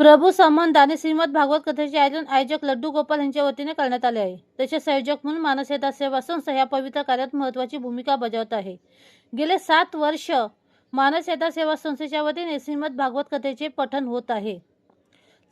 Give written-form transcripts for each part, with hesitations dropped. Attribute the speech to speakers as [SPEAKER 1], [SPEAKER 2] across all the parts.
[SPEAKER 1] प्रभू संबंध आणि श्रीमद भागवत कथेचे आयोजन आयोजक लड्डू गोपाल यांच्या वतीने करण्यात आले आहे. तसेच संयोजक म्हणून मानसेता सेवा संस्था या पवित्र कार्यात महत्त्वाची भूमिका बजावत आहे. गेले 7 वर्ष मानसेता सेवा संस्थेच्या वतीने श्रीमद भागवत कथेचे पठण होत आहे.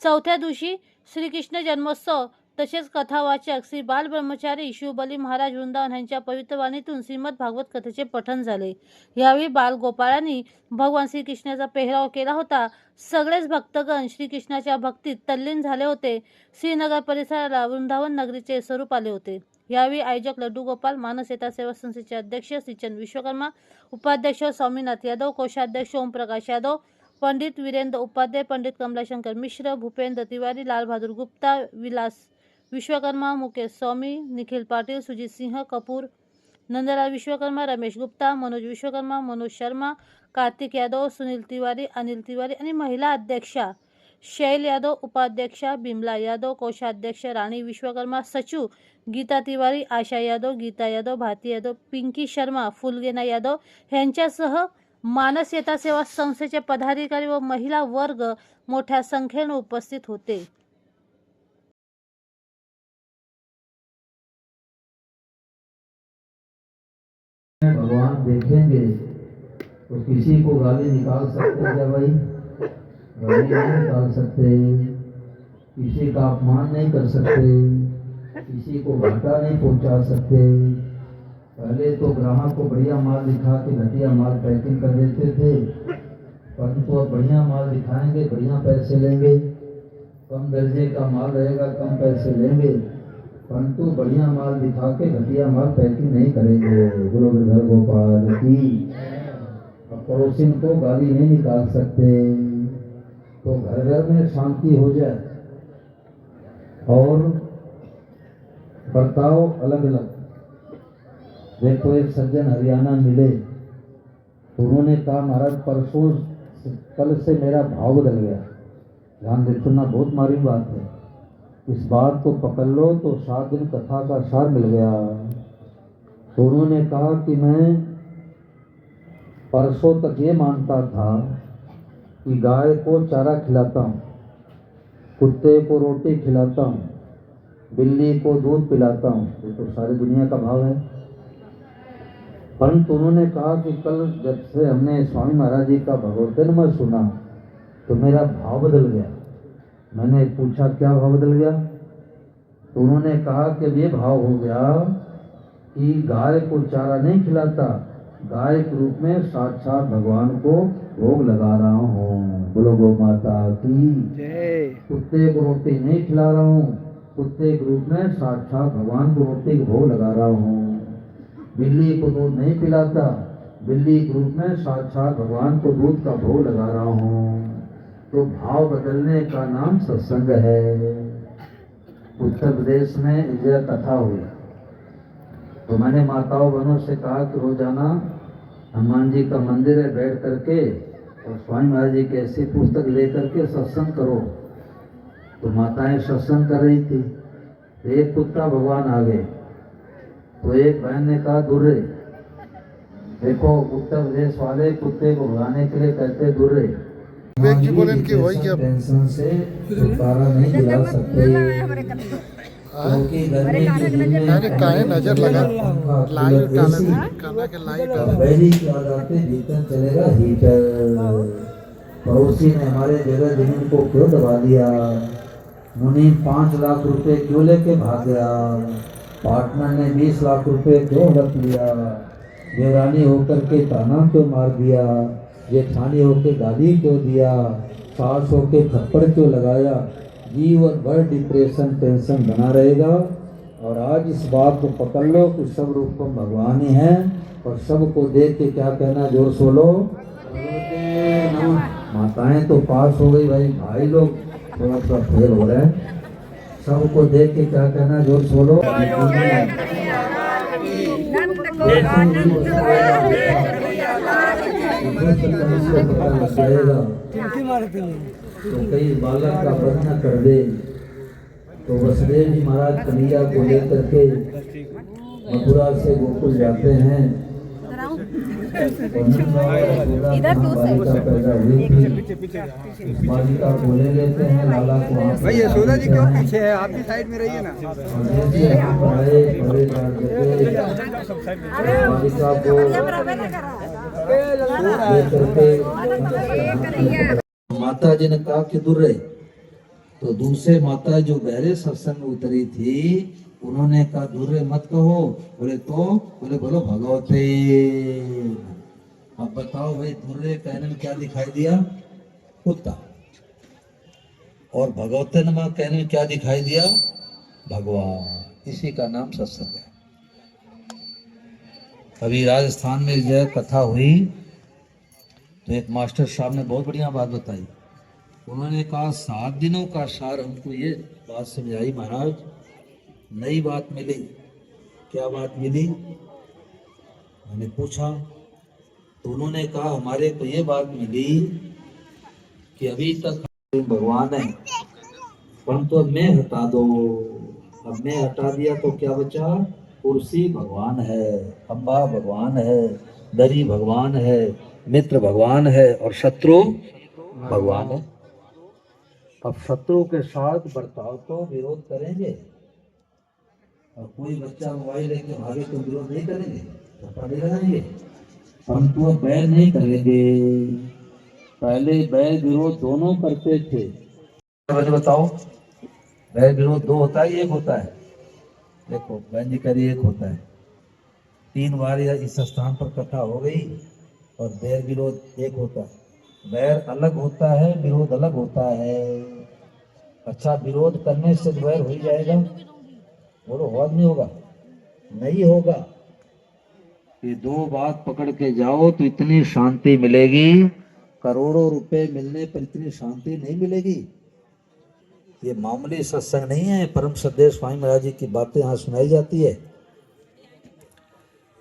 [SPEAKER 1] चौथ्या दिवशी श्रीकृष्ण जन्मोत्सव तसेच कथावाचक श्री बालब्रह्मचारी शिवबली महाराज वृंदावन यांच्या पवित्र वाणीतून श्रीमद भागवत कथेचे पठण झाले. यावेळी बालगोपाळांनी भगवान श्रीकृष्णाचा पेहराव केला होता. सगळेच भक्तगण श्रीकृष्णाच्या भक्तीत तल्लीन झाले होते. श्रीनगर परिसराला वृंदावन नगरीचे स्वरूप आले होते. यावेळी आयोजक लड्डू गोपाल, मानसेता सेवा संस्थेचे अध्यक्ष श्रीचंद विश्वकर्मा, उपाध्यक्ष स्वामीनाथ यादव, कोषाध्यक्ष ओमप्रकाश यादव, पंडित वीरेंद्र उपाध्याय, पंडित कमलाशंकर मिश्र, भूपेंद्र तिवारी, लाल बहादुर गुप्ता, विलास विश्वकर्मा, मुकेश स्वामी, निखिल पाटिल, सुजीत सिंह कपूर, नंदलाल विश्वकर्मा, रमेश गुप्ता, मनोज विश्वकर्मा, मनोज शर्मा, कार्तिक यादव, सुनील तिवारी, अनिल तिवारी आणि महिला अध्यक्षा शैल यादव, उपाध्यक्षा बिमला यादव, कोषाध्यक्ष राणी विश्वकर्मा, सचिव गीता तिवारी, आशा यादव, गीता यादव, भारती यादव, पिंकी शर्मा, फुलगेना यादव यांच्यासह मानसेता सेवा संस्थेचे पदाधिकारी व महिला वर्ग मोठ्या संख्येने उपस्थित होते.
[SPEAKER 2] भगवान देखेंगे तो किसी को गाली निकाल सकते क्या भाई? गाली नहीं निकाल सकते, किसी का अपमान नहीं कर सकते, किसी को घाटा नहीं पहुंचा सकते. पहले तो ग्राहक को बढ़िया माल दिखा के घटिया माल पैकिंग कर देते थे, परंतु अब बढ़िया माल दिखाएंगे, बढ़िया पैसे लेंगे. कम दर्जे का माल रहेगा, कम पैसे लेंगे, परंतु बढ़िया माल दिखा के घटिया माल पैकिंग नहीं करेंगे. गुरु गिरधर गोपाल की. अब पड़ोसी को गाली नहीं निकाल सकते, तो घर घर में शांति हो जाए. और बर्ताव अलग अलग. देखो एक सज्जन हरियाणा मिले तो उन्होंने कहा महाराज परसों कल से मेरा भाव बदल गया. ध्यान दे सुनना, बहुत मारी बात है. इस बात को पकड़ लो तो 7 दिन कथा का सार मिल गया. तो उन्होंने कहा कि मैं परसों तक ये मानता था कि गाय को चारा खिलाता हूँ, कुत्ते को रोटी खिलाता हूँ, बिल्ली को दूध पिलाता हूँ. ये तो सारी दुनिया का भाव है. परंतु उन्होंने कहा कि कल जब से हमने स्वामी महाराज जी का भगवतन सुना तो मेरा भाव बदल गया. मैंने पूछा क्या भाव बदल गया? तो उन्होंने कहा कि ये भाव हो गया कि गाय को चारा नहीं खिलाता, गाय के रूप में साक्षात भगवान को भोग लगा रहा हूँ. बोलो गौ माता की जय. कुत्ते को रोटी नहीं खिला रहा हूँ, कुत्ते के रूप में साक्षात भगवान को रोटी को भोग लगा रहा हूँ. बिल्ली को दूध नहीं पिलाता, बिल्ली के रूप में साक्षात भगवान को दूध का भोग लगा रहा हूँ. तो भाव बदलने का नाम सत्संग है. उत्तर प्रदेश में विजय कथा हुई तो मैंने माताओं बहनों से कहा कि रोजाना हनुमान जी का मंदिर है, बैठ करके और स्वामी महाराज जी की ऐसी पुस्तक लेकर के सत्संग करो. तो माताएं सत्संग कर रही थी. एक कुत्ता भगवान आ गए तो एक बहन ने कहा दुर्रे. देखो उत्तर प्रदेश वाले कुत्ते को भगाने के लिए कहते दुर्रे.
[SPEAKER 3] जी बोले कि वही क्या
[SPEAKER 2] टेंशन से छुटकारा नहीं दिला सकते, क्योंकि गर्मी के दिन में
[SPEAKER 3] अरे काहे नजर लगा लाइट डाले काना के लाइट डाले
[SPEAKER 2] बैरी की आदतें भीतर चलेगा हीटर. पड़ोसी ने हमारे जगह जमीन को क्यों दबा दिया? मुनि 5 लाख रुपए क्यों लेके भाग गया? पार्टनर ने 20 लाख रुपए क्यों रख लिया? देवरानी होकर के ताना क्यों मार दिया? जेठानी होके गाली क्यों दिया? सास होके थप्पड़ क्यों लगाया? जीवन भर डिप्रेशन टेंशन बना रहेगा. और आज इस बात को पकड़ लो कि सब रूपम भगवान ही है. और सबको देख के क्या कहना, जोर सोलो. माताएं तो पास हो गई भाई, भाई लोग थोड़ा सा फेल हो रहे हैं. सबको देख के क्या कहना, जोर सोलो. तो कई बालक का वध न कर दे. तो वसुदेव जी महाराज कन्हैया को लेकर के मथुरा से गोकुल जाते हैं.
[SPEAKER 4] इधर टू
[SPEAKER 2] बालिका बोले लेते हैं लाला को आप
[SPEAKER 3] भाई यशोदा जी क्यों पीछे है? आप भी साइड में रहिए ना।
[SPEAKER 2] और जैसे यहाँ पर आए बड़े बालिका को लेकर के माता जी ने कहा कि दूर रहे। तो दूसरे माता जो बहरे सत्संग में उतरी थी उन्होंने कहा दूर रहे मत कहो। बोले तो बोले बोलो भगवते। अब बताओ भाई दूर रहे कहने में क्या दिखाई दिया? कुत्ता। और भगवते नमा कहने में क्या दिखाई दिया? भगवान। इसी का नाम सत्संग है। अभी राजस्थान में जो कथा हुई तो एक मास्टर साहब ने बहुत बढ़िया बात बताई। उन्होंने कहा 7 दिनों का सार हमको ये बात समझाई महाराज। नई बात मिली। क्या बात मिली? मैंने पूछा तो उन्होंने कहा हमारे को ये बात मिली कि अभी तक भगवान है परंतु अब मैं हटा दो। अब मैं हटा दिया तो क्या बचा? कुर्सी भगवान है, अम्बा भगवान है, दरी भगवान है, मित्र भगवान है और शत्रु भगवान है। अब शत्रु के साथ बर्ताव तो विरोध करेंगे। और कोई बच्चा मोबाइल लेके भागे तो विरोध नहीं करेंगे, पड़े रहेंगे, परंतु अब बैर नहीं करेंगे। पहले बैर विरोध दोनों करते थे। मुझे बताओ बैर विरोध 2 होता है, 1 होता है? देखो बहन जी कह रही 1 होता है। 3 बार या इस स्थान पर कथा हो गई और बैर विरोध 1 होता है। बैर अलग होता है, विरोध अलग होता है। अच्छा विरोध करने से बैर हो ही जाएगा? बोलो होगा नहीं होगा? नहीं होगा। ये 2 बात पकड़ के जाओ तो इतनी शांति मिलेगी। करोड़ों रुपए मिलने पर इतनी शांति नहीं मिलेगी। ये मामूली सत्संग नहीं है। परम श्रद्धेय स्वामी महाराज जी की बातें यहाँ सुनाई जाती है।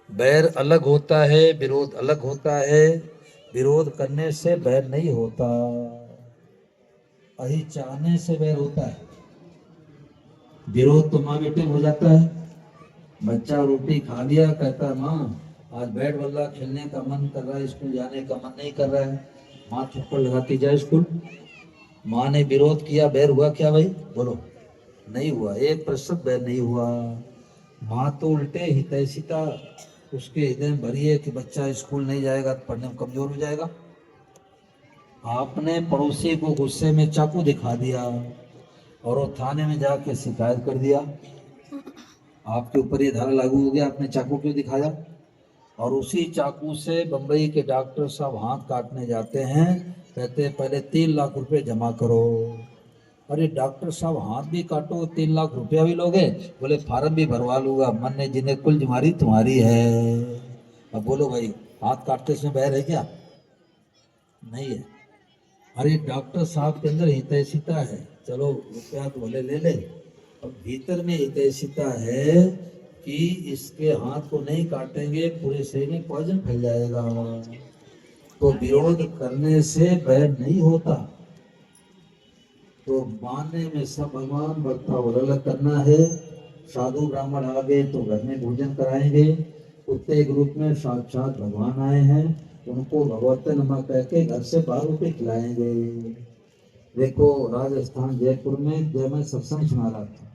[SPEAKER 2] बैर अलग होता है, विरोध अलग होता है। विरोध करने से बैर नहीं होता, अहि चाहने से बैर होता है। विरोध तो माँ बेटे हो जाता है। बच्चा रोटी खा लिया कहता है माँ आज बैट बल्ला खेलने का मन कर रहा है, स्कूल जाने का मन नहीं कर रहा है। माँ थप्पड़ लगाती जाए स्कूल। माँ ने विरोध किया, बैर हुआ क्या भाई? बोलो नहीं हुआ। 1% बैर नहीं हुआ। माँ तो उल्टे हितैषिता उसके हृदय में भरी है कि बच्चा स्कूल नहीं जाएगा तो पढ़ने में कमजोर हो जाएगा। आपने पड़ोसी को गुस्से में चाकू दिखा दिया और वो थाने में जाके शिकायत कर दिया। आपके ऊपर ये धारा लागू हो गया, आपने चाकू क्यों दिखाया? और उसी चाकू से बंबई के डॉक्टर साहब हाथ काटने जाते हैं, कहते हैं पहले 3 लाख रुपए जमा करो। अरे डॉक्टर साहब हाथ भी काटो 3 लाख रुपया भी लोगे? बोले फार्म भी भरवा लूंगा, मन ने जिन्हें कुल जिम्मेदारी तुम्हारी है। अब बोलो भाई हाथ काटते समय बैर है क्या? नहीं है। अरे डॉक्टर साहब के अंदर हितैषिता है, चलो रुपया तो भले ले ले, और भीतर में हितैषिता है कि इसके हाथ को नहीं काटेंगे पूरे शरीर में पॉइजन फैल जाएगा। तो विरोध करने से बैर नहीं होता। तो मानने में सब भगवान, बर्ताव अलग करना है। साधु ब्राह्मण आ गए तो घर में भोजन कराएंगे। कुत्ते के रूप में साक्षात भगवान आए हैं, उनको भगवते नमः कह के घर से बाहर रोटी खिलाएंगे। देखो राजस्थान जयपुर में जब मैं सत्संग सुना रहा था,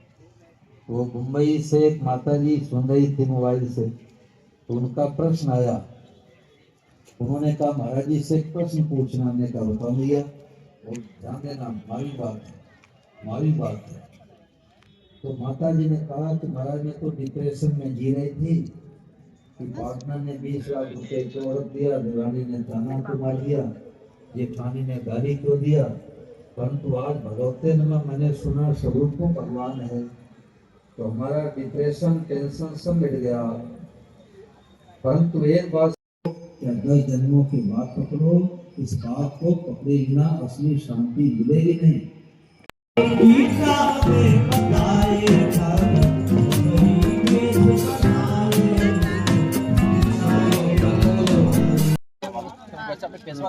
[SPEAKER 2] वो मुंबई से एक माता जी सुन रही थी मोबाइल से, तो उनका प्रश्न आया। उन्होंने कहा महाराज जी से एक प्रश्न पूछना। हमने कहा बताओ भैया। वो ध्यान देना हमारी बात है, हमारी बात है। तो माता जी ने कहा कि महाराज ने तो डिप्रेशन में जी रही थी कि पार्टनर ने 20 लाख रुपए को औरत दिया, देवानी ने ताना को मार दिया, जेठानी ने गाली क्यों दिया, परंतु आज भगवते नमः मैंने सुना स्वरूप को भगवान है, तो हमारा डिप्रेशन टेंशन सब मिट गया। परंतु एक बात 10 जन्मों की बात पकड़ो, इस बात को पकड़े बिना असली शांति मिलेगी नहीं।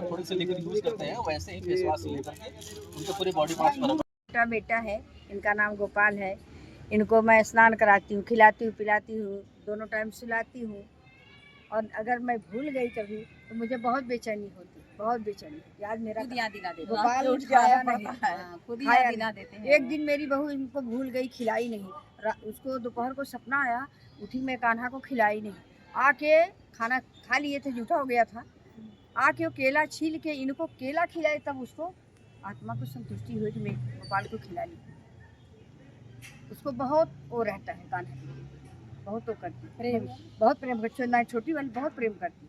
[SPEAKER 5] थोड़ी सी लिक्विड यूज करते हैं, वैसे ही फेस वॉश लेकर के उनके पूरे बॉडी पार्ट्स पर।
[SPEAKER 4] छोटा बेटा है, इनका नाम गोपाल है। इनको मैं स्नान कराती हूँ, खिलाती हूँ, पिलाती हूँ, दोनों टाइम सुलाती हूँ। और अगर मैं भूल गई कभी तो मुझे बहुत बेचैनी होती, बहुत बेचैनी होती। आज मेरा
[SPEAKER 6] खुद याद दिला देते हैं।
[SPEAKER 4] गोपाल
[SPEAKER 6] उठ
[SPEAKER 4] खाया
[SPEAKER 6] जाना
[SPEAKER 4] नहीं,
[SPEAKER 6] पड़ता है, खुद ही
[SPEAKER 4] खाया
[SPEAKER 6] याद दिला
[SPEAKER 4] नहीं।
[SPEAKER 6] देते हैं।
[SPEAKER 4] एक दिन मेरी बहू इनको भूल गई, खिलाई नहीं। उसको दोपहर को सपना आया, उठी मैं कान्हा को खिलाई नहीं। आके खाना खा लिए थे, जूठा हो गया था। आके वो केला छील के इनको केला खिलाए, तब उसको आत्मा को संतुष्टि हुई कि मैं गोपाल को खिला ली। उसको बहुत वो रहता है कान्हा के लिए, बहुत वो करती प्रेम, बहुत प्रेम करती। ना छोटी वाली बहुत प्रेम करती।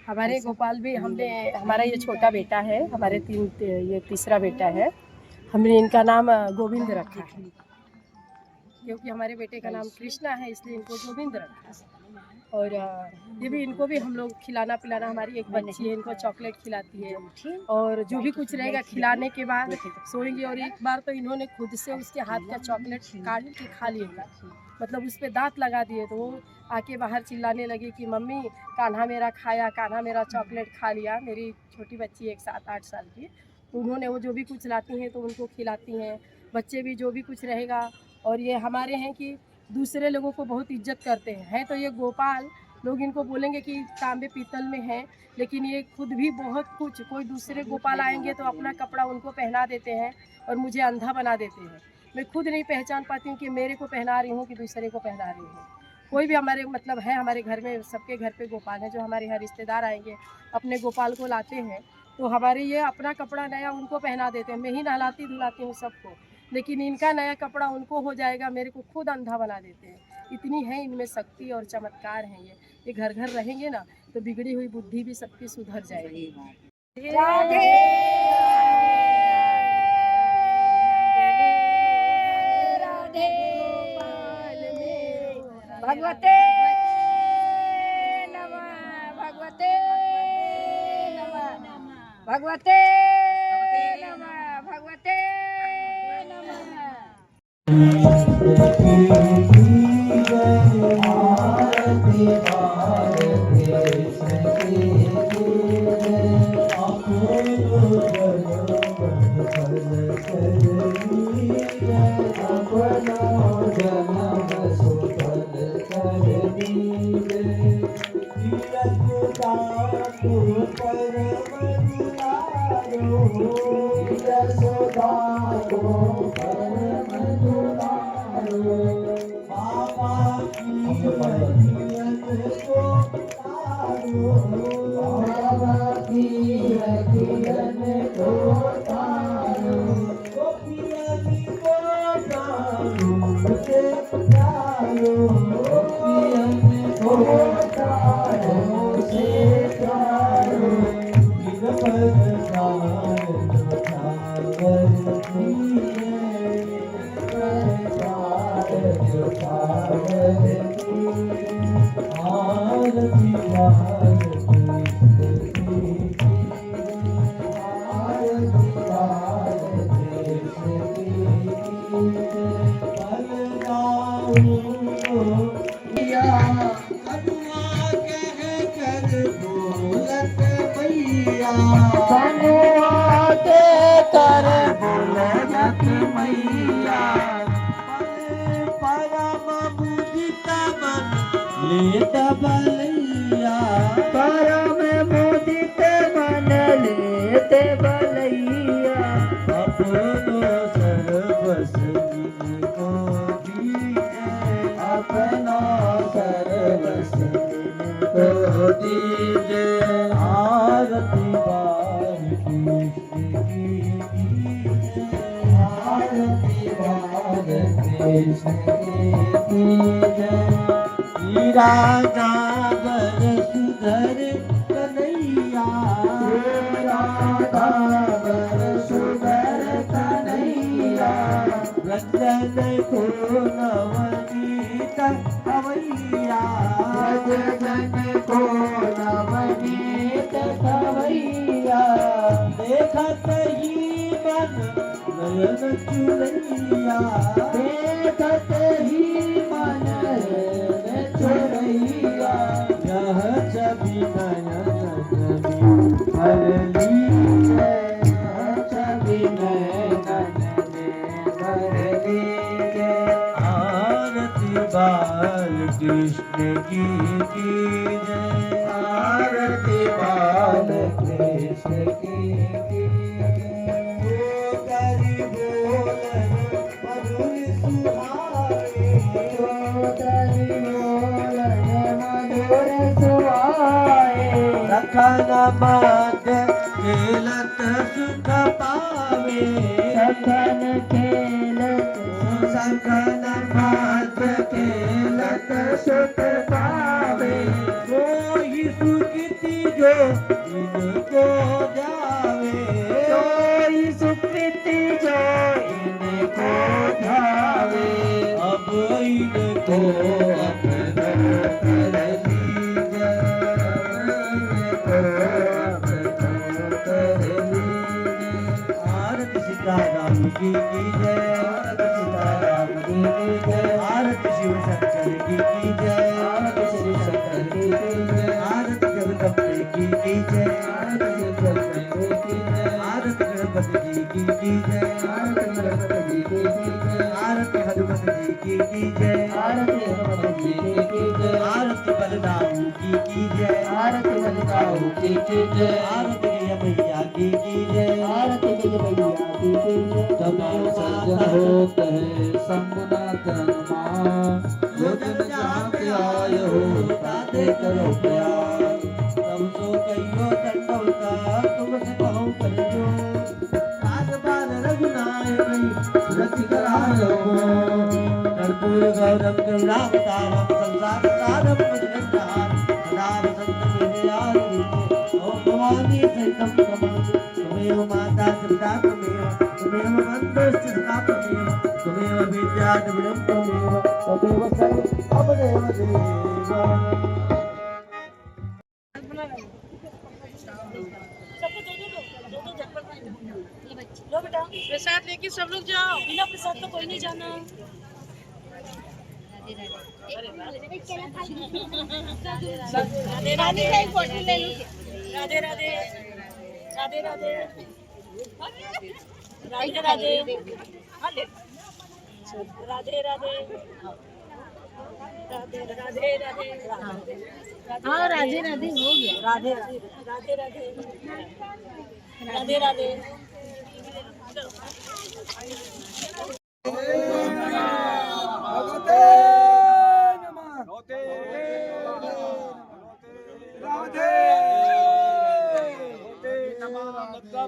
[SPEAKER 7] हमारे गोपाल भी हमने, हमारा ये छोटा बेटा है, हमारे ये तीसरा बेटा है। हमने इनका नाम गोविंद रखा है, क्योंकि हमारे बेटे का नाम कृष्णा है, इसलिए इनको गोविंद रखा है। और ये भी, इनको भी हम लोग खिलाना पिलाना, हमारी एक बच्ची है, इनको चॉकलेट खिलाती है। और जो भी कुछ रहेगा खिलाने के बाद सोएंगे। और एक बार तो इन्होंने खुद से उसके हाथ का चॉकलेट काट के खा लिया, मतलब उस पर दांत लगा दिए। तो वो आके बाहर चिल्लाने लगी कि मम्मी कान्हा मेरा खाया, कान्हा मेरा चॉकलेट खा लिया। मेरी छोटी बच्ची एक 7-8 साल की, तो उन्होंने वो जो भी कुछ लाती हैं तो उनको खिलाती हैं। बच्चे भी जो भी कुछ रहेगा। और ये हमारे हैं कि दूसरे लोगों को बहुत इज्जत करते हैं। तो ये गोपाल लोग इनको बोलेंगे कि तांबे पीतल में है, लेकिन ये खुद भी बहुत कुछ, कोई दूसरे गोपाल आएंगे तो अपना कपड़ा उनको पहना देते हैं और मुझे अंधा बना देते हैं। मैं खुद नहीं पहचान पाती हूँ कि मेरे को पहना रही हूँ कि दूसरे को पहना रही हूँ। कोई भी हमारे मतलब है, हमारे घर में सबके घर पे गोपाल है। जो हमारे यहाँ रिश्तेदार आएंगे अपने गोपाल को लाते हैं, तो हमारे ये अपना कपड़ा नया उनको पहना देते हैं। मैं ही नहलाती धुलाती हूँ सबको, लेकिन इनका नया कपड़ा उनको हो जाएगा, मेरे को खुद अंधा बना देते हैं। इतनी है इनमें शक्ति और चमत्कार हैं। ये घर घर रहेंगे ना तो बिगड़ी हुई बुद्धि भी सबकी सुधर जाएगी।
[SPEAKER 4] राधे राधे भगवते नमः, भगवते नमः, भगवते नमः, भगवते
[SPEAKER 8] कृष्ण की जय।
[SPEAKER 2] सखन मत खेलत सुख पावे सखन खेलत सखन मत खेलत सुख पावे सोई सुकृति जो इनको जावे सोई सुकृति जो इनको जावे अब इनको अपना कर लीजिए आरती सीताराम की जय आरती सीताराम की जय आरती शिव शंकर की जय आरती शिव शंकर की जय आरती जगदम्बे की जय आरती जगदम्बे की जय आरती गणपति जी की जय आरती गणपति जी की जय आरती हनुमत जी की जय आरती हनुमत जी की जय आरती बलराम की जय आरती बलराम की जय आरती मैया की जय आरती मैया की जय जब सज्जन होते हैं संगनाथन मां जो जन जहाँ पे आए हो ताते करो प्यार तब सो कहियो दंडवता तुमसे कहूँ करियो आज बार रघुनायक सुरति करायो कर्पूर गौरव करुणावतारम संसार सारम भजनहार सदा वसंत विद्यार्थी ओम भवानी सहितम त्वमेव माता पिता त्वमेव बन्धुश्च सखा त्वमेव विद्याद्रविणं त्वमेव सर्व अवदेव देवा
[SPEAKER 1] लो बेटा प्रसाद लेके सब लोग जाओ बिना प्रसाद तो कोई नहीं जाना राधे राधे फोटो ले लो राधे राधे राधे राधे राधे राधे राधे राधे राधे राधे राधे हाँ राधे राधे हो गया राधे राधे राधे राधे राधे राधे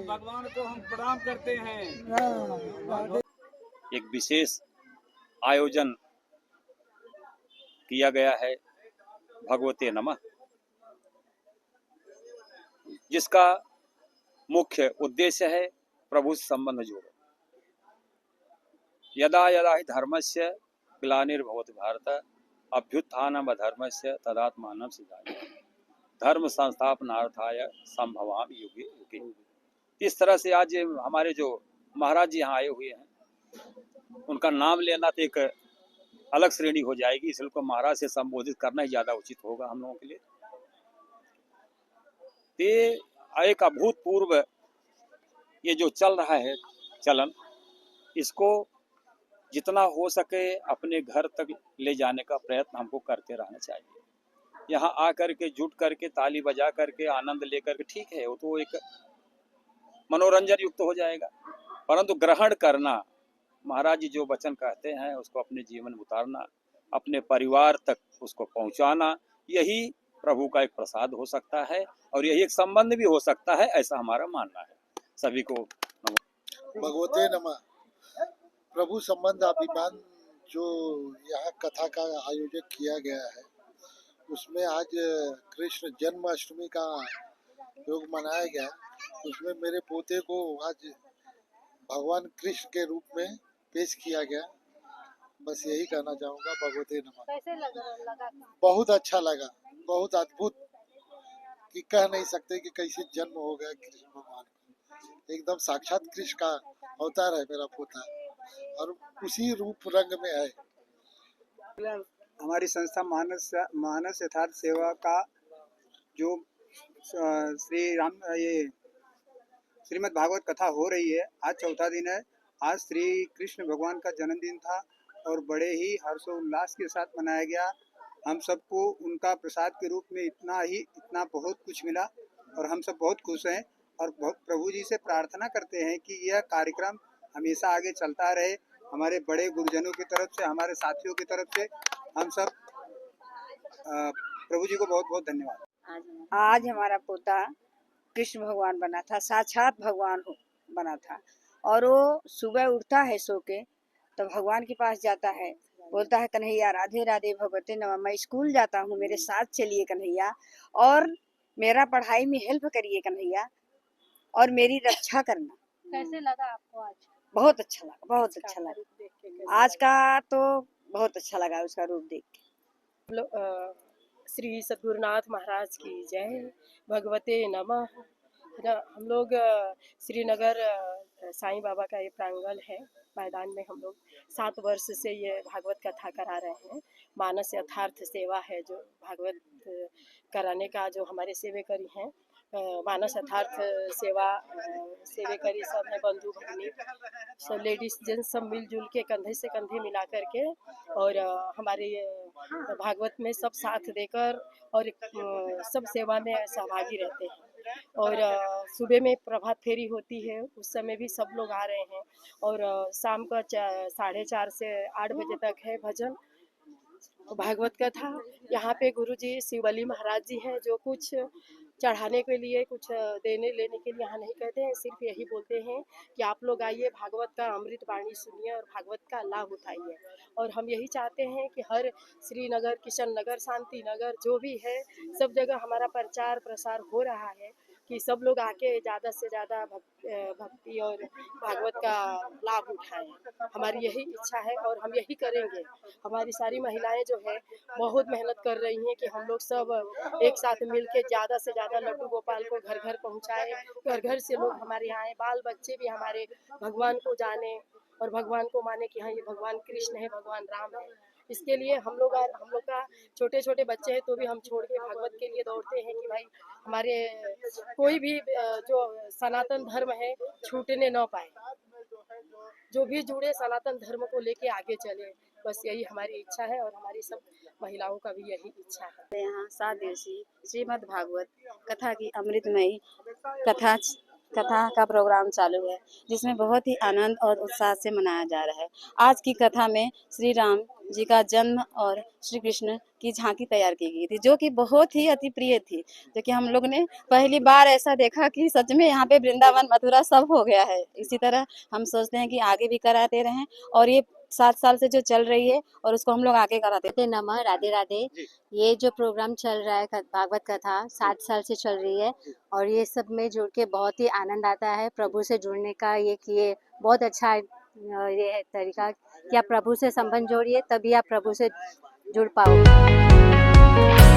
[SPEAKER 6] भगवान को हम प्रणाम करते हैं।
[SPEAKER 8] एक विशेष आयोजन किया गया है भगवते नमः, जिसका मुख्य उद्देश्य है प्रभु से संबंध जोड़ो। यदा यदा हि धर्मस्य ग्लानिर्भवति भारत अभ्युत्थानम् अधर्मस्य तदात्मानं सृजामि धर्म संस्थापनार्थाय संभवामि युगे युगे। इस तरह से आज हमारे जो महाराज जी यहाँ आए हुए हैं उनका नाम लेना तो एक अलग श्रेणी हो जाएगी, इसलिए उनको महाराज से संबोधित करना ही ज्यादा उचित होगा हम लोगों के लिए। ये एक अभूतपूर्व ये जो चल रहा है चलन, इसको जितना हो सके अपने घर तक ले जाने का प्रयत्न हमको करते रहना चाहिए। यहाँ आकर के जुट करके ताली बजा करके आनंद लेकर के ठीक है, वो तो एक मनोरंजन युक्त हो जाएगा, परंतु ग्रहण करना, महाराज जी जो वचन कहते हैं उसको अपने जीवन में उतारना, अपने परिवार तक उसको पहुंचाना, यही प्रभु का एक प्रसाद हो सकता है और यही एक संबंध भी हो सकता है, ऐसा हमारा मानना है। सभी को
[SPEAKER 3] भगवते नमः। प्रभु संबंध अभिमान जो यहाँ कथा का आयोजन किया गया है, उसमें आज कृष्ण जन्माष्टमी का योग मनाया गया। उसमें मेरे पोते को आज भगवान कृष्ण के रूप में पेश किया गया। बस यही कहना चाहूँगा, भगवते नमः।
[SPEAKER 1] कैसे लगा
[SPEAKER 3] बहुत अच्छा लगा, बहुत अद्भुत, कि कह नहीं सकते कि कैसे जन्म हो गया कृष्ण भगवान का। एकदम साक्षात कृष्ण का अवतार है मेरा पोता, और उसी रूप रंग में है।
[SPEAKER 9] हमारी संस्था मानस यथार्थ सेवा का जो श्रीमद् भागवत कथा हो रही है, आज चौथा दिन है। आज श्री कृष्ण भगवान का जन्मदिन था और बड़े ही हर्षोल्लास के साथ मनाया गया। हम सबको उनका प्रसाद के रूप में इतना बहुत कुछ मिला और हम सब बहुत खुश हैं। और प्रभु जी से प्रार्थना करते हैं कि यह कार्यक्रम हमेशा आगे चलता रहे। हमारे बड़े गुरुजनों की तरफ से, हमारे साथियों की तरफ से हम सब प्रभु जी को बहुत बहुत धन्यवाद।
[SPEAKER 4] आज हमारा पोता कृष्ण भगवान बना था, साक्षात भगवान बना था। और वो सुबह उठता है सो के तो भगवान के पास जाता है, बोलता है कन्हैया राधे राधे भगवते नमः, मैं स्कूल जाता हूँ, मेरे साथ चलिए कन्हैया, और मेरा पढ़ाई में हेल्प करिए कन्हैया, और मेरी रक्षा करना।
[SPEAKER 1] कैसे लगा आपको आज?
[SPEAKER 4] बहुत अच्छा लगा, बहुत अच्छा लगा। आज का तो बहुत अच्छा लगा उसका रूप देख के।
[SPEAKER 7] श्री सद्गुरुनाथ महाराज की जय, भगवते नमः। हम लोग श्रीनगर साईं बाबा का ये प्रांगण है, मैदान में हम लोग 7 वर्ष से ये भागवत कथा करा रहे हैं। मानस यथार्थ सेवा है जो भागवत कराने का, जो हमारे सेवेकरी हैं, मानस यथार्थ सेवा सेवेकरी सब है, बंधु भगिनी सब, लेडीज जेंट्स सब मिलजुल के कंधे से कंधे मिला करके, और हमारे भागवत में सब साथ देकर और सब सेवा में सहभागी रहते हैं। और सुबह में प्रभात फेरी होती है, उस समय भी सब लोग आ रहे हैं। और शाम का 4:30 से 8 बजे तक है भजन भागवत कथा। यहाँ पे गुरुजी शिवली महाराज जी हैं, जो कुछ चढ़ाने के लिए, कुछ देने लेने के लिए यहाँ नहीं कहते हैं, सिर्फ यही बोलते हैं कि आप लोग आइए, भागवत का अमृत वाणी सुनिए और भागवत का लाभ उठाइए। और हम यही चाहते हैं कि हर श्रीनगर, किशन नगर, शांति नगर जो भी है, सब जगह हमारा प्रचार प्रसार हो रहा है कि सब लोग आके ज़्यादा से ज़्यादा भक्ति और भागवत का लाभ उठाएं। हमारी यही इच्छा है और हम यही करेंगे। हमारी सारी महिलाएं जो है बहुत मेहनत कर रही हैं कि हम लोग सब एक साथ मिलके ज़्यादा से ज़्यादा लड्डू गोपाल को घर घर पहुँचाएं, घर घर से लोग हमारे यहाँ आए, बाल बच्चे भी हमारे भगवान को जाने और भगवान को माने कि हाँ ये भगवान कृष्ण है, भगवान राम है। इसके लिए हम लोग का छोटे छोटे बच्चे हैं तो भी हम छोड़ के भागवत के लिए दौड़ते हैं कि भाई हमारे कोई भी जो सनातन धर्म है छूटने न पाए, जो भी जुड़े सनातन धर्म को लेके आगे चले। बस यही हमारी इच्छा है और हमारी सब महिलाओं का भी यही इच्छा है।
[SPEAKER 10] यहाँ 7 दिवसीय श्रीमद् भागवत कथा की अमृतमयी कथा का प्रोग्राम चालू है, जिसमें बहुत ही आनंद और उत्साह से मनाया जा रहा है। आज की कथा में श्री राम जी का जन्म और श्री कृष्ण की झांकी तैयार की गई थी, जो कि बहुत ही अति प्रिय थी, जो कि हम लोग ने पहली बार ऐसा देखा कि सच में यहाँ पे वृंदावन मथुरा सब हो गया है। इसी तरह हम सोचते हैं कि आगे भी कराते रहें, और ये 7 साल से जो चल रही है और उसको हम लोग आगे कराते हैं।
[SPEAKER 11] नमः, राधे राधे। ये जो प्रोग्राम चल रहा है भागवत कथा 7 साल से चल रही है, और ये सब में जुड़ के बहुत ही आनंद आता है। प्रभु से जुड़ने का ये बहुत अच्छा ये है तरीका कि आप प्रभु से संबंध जोड़िए, तभी आप प्रभु से जुड़ पाओगे।